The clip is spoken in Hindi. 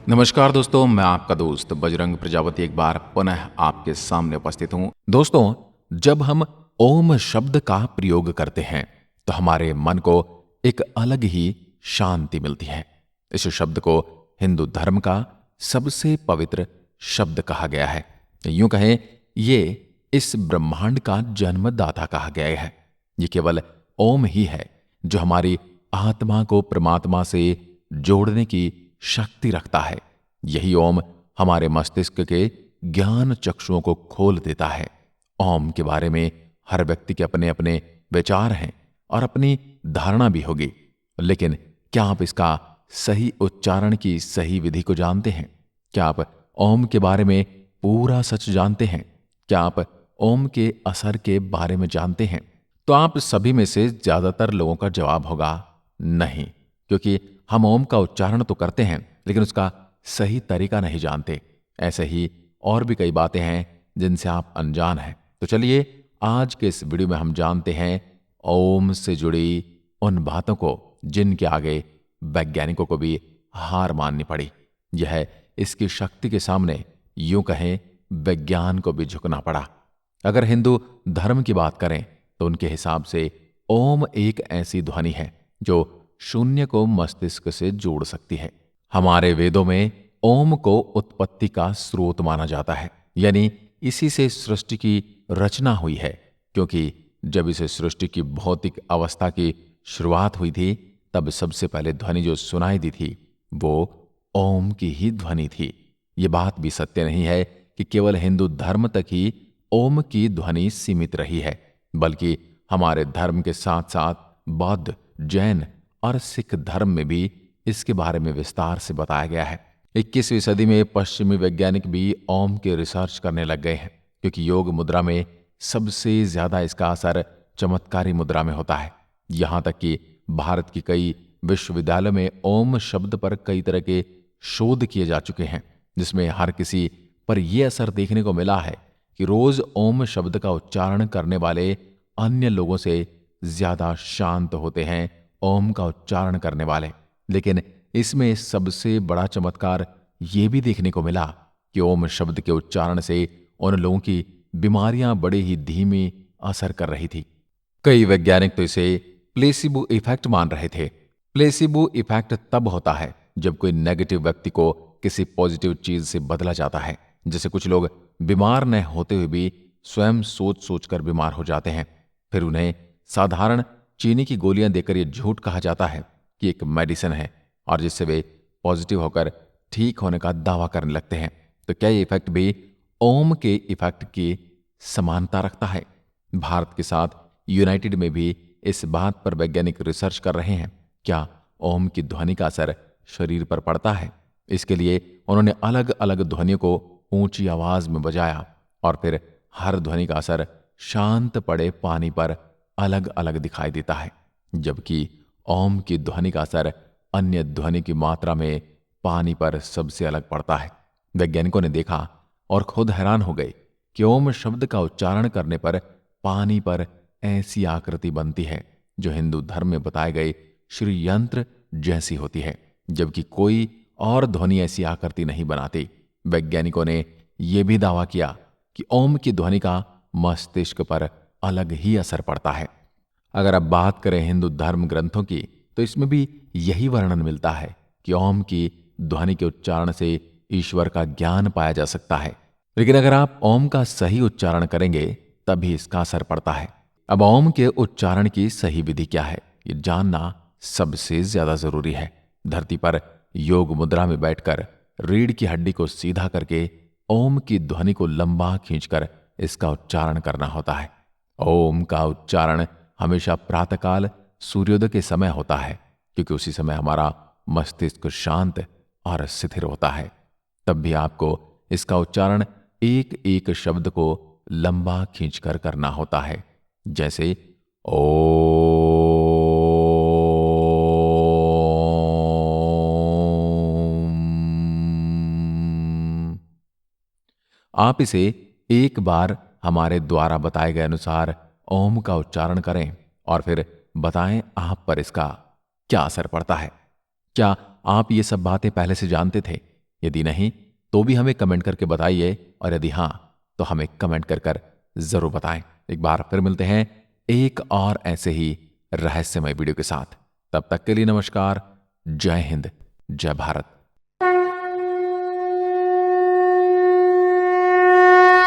नमस्कार दोस्तों, मैं आपका दोस्त बजरंग प्रजापति एक बार पुनः आपके सामने उपस्थित हूं। दोस्तों, जब हम ओम शब्द का प्रयोग करते हैं तो हमारे मन को एक अलग ही शांति मिलती है। इस शब्द को हिंदू धर्म का सबसे पवित्र शब्द कहा गया है। यूं कहें, ये इस ब्रह्मांड का जन्मदाता कहा गया है। ये केवल ओम ही है जो हमारी आत्मा को परमात्मा से जोड़ने की शक्ति रखता है। यही ओम हमारे मस्तिष्क के ज्ञान चक्षुओं को खोल देता है। ओम के बारे में हर व्यक्ति के अपने अपने विचार हैं और अपनी धारणा भी होगी, लेकिन क्या आप इसका सही उच्चारण की सही विधि को जानते हैं? क्या आप ओम के बारे में पूरा सच जानते हैं? क्या आप ओम के असर के बारे में जानते हैं? तो आप सभी में से ज्यादातर लोगों का जवाब होगा नहीं, क्योंकि हम ओम का उच्चारण तो करते हैं लेकिन उसका सही तरीका नहीं जानते। ऐसे ही और भी कई बातें हैं जिनसे आप अनजान हैं। तो चलिए आज के इस वीडियो में हम जानते हैं ओम से जुड़ी उन बातों को जिनके आगे वैज्ञानिकों को भी हार माननी पड़ी। यह इसकी शक्ति के सामने यूं कहें विज्ञान को भी झुकना पड़ा। अगर हिंदू धर्म की बात करें तो उनके हिसाब से ओम एक ऐसी ध्वनि है जो शून्य को मस्तिष्क से जोड़ सकती है। हमारे वेदों में ओम को उत्पत्ति का स्रोत माना जाता है, यानी इसी से सृष्टि की रचना हुई है। क्योंकि जब इसे सृष्टि की भौतिक अवस्था की शुरुआत हुई थी, तब सबसे पहले ध्वनि जो सुनाई दी थी वो ओम की ही ध्वनि थी। ये बात भी सत्य नहीं है कि केवल हिंदू धर्म तक ही ओम की ध्वनि सीमित रही है, बल्कि हमारे धर्म के साथ साथ बौद्ध, जैन और सिख धर्म में भी इसके बारे में विस्तार से बताया गया है। 21वीं सदी में पश्चिमी वैज्ञानिक भी ओम के रिसर्च करने लग गए हैं, क्योंकि योग मुद्रा में सबसे ज्यादा इसका असर चमत्कारी मुद्रा में होता है। यहां तक कि भारत की कई विश्वविद्यालयों में ओम शब्द पर कई तरह के शोध किए जा चुके हैं, जिसमें हर किसी पर यह असर देखने को मिला है कि रोज ओम शब्द का उच्चारण करने वाले अन्य लोगों से ज्यादा शांत होते हैं ओम का उच्चारण करने वाले। लेकिन इसमें सबसे बड़ा चमत्कार यह भी देखने को मिला कि ओम शब्द के उच्चारण से उन लोगों की बीमारियां बड़े ही धीमी असर कर रही थी। कई वैज्ञानिक तो इसे प्लेसिबो इफेक्ट मान रहे थे। प्लेसिबो इफेक्ट तब होता है जब कोई नेगेटिव व्यक्ति को किसी पॉजिटिव चीज से बदला जाता है। जैसे कुछ लोग बीमार न होते हुए भी स्वयं सोच सोचकर बीमार हो जाते हैं, फिर उन्हें साधारण चीनी की गोलियां देकर यह झूठ कहा जाता है कि एक मेडिसिन है, और जिससे वे पॉजिटिव होकर ठीक होने का दावा करने लगते हैं। तो क्या ये इफेक्ट भी ओम के इफेक्ट की समानता रखता है? भारत के साथ यूनाइटेड में भी इस बात पर वैज्ञानिक रिसर्च कर रहे हैं, क्या ओम की ध्वनि का असर शरीर पर पड़ता है। इसके लिए उन्होंने अलग अलग ध्वनियों को ऊंची आवाज में बजाया और फिर हर ध्वनि का असर शांत पड़े पानी पर अलग अलग दिखाई देता है, जबकि ओम की ध्वनि का असर अन्य ध्वनि की मात्रा में पानी पर सबसे अलग पड़ता है। वैज्ञानिकों ने देखा और खुद हैरान हो गए कि ओम शब्द का उच्चारण करने पर पानी पर ऐसी आकृति बनती है जो हिंदू धर्म में बताए गए श्री यंत्र जैसी होती है, जबकि कोई और ध्वनि ऐसी आकृति नहीं बनाती। वैज्ञानिकों ने यह भी दावा किया कि ओम की ध्वनि का मस्तिष्क पर अलग ही असर पड़ता है। अगर अब बात करें हिंदू धर्म ग्रंथों की, तो इसमें भी यही वर्णन मिलता है कि ओम की ध्वनि के उच्चारण से ईश्वर का ज्ञान पाया जा सकता है। लेकिन अगर आप ओम का सही उच्चारण करेंगे तभी इसका असर पड़ता है। अब ओम के उच्चारण की सही विधि क्या है, ये जानना सबसे ज्यादा जरूरी है। धरती पर योग मुद्रा में बैठकर रीढ़ की हड्डी को सीधा करके ओम की ध्वनि को लंबा खींचकर इसका उच्चारण करना होता है। ओम का उच्चारण हमेशा प्रातःकाल सूर्योदय के समय होता है, क्योंकि उसी समय हमारा मस्तिष्क शांत और स्थिर होता है। तब भी आपको इसका उच्चारण एक एक शब्द को लंबा खींचकर करना होता है, जैसे ओम। आप इसे एक बार हमारे द्वारा बताए गए अनुसार ओम का उच्चारण करें और फिर बताएं आप पर इसका क्या असर पड़ता है। क्या आप ये सब बातें पहले से जानते थे? यदि नहीं तो भी हमें कमेंट करके बताइए, और यदि हां तो हमें कमेंट कर जरूर बताएं। एक बार फिर मिलते हैं एक और ऐसे ही रहस्यमय वीडियो के साथ। तब तक के लिए नमस्कार, जय हिंद, जय भारत।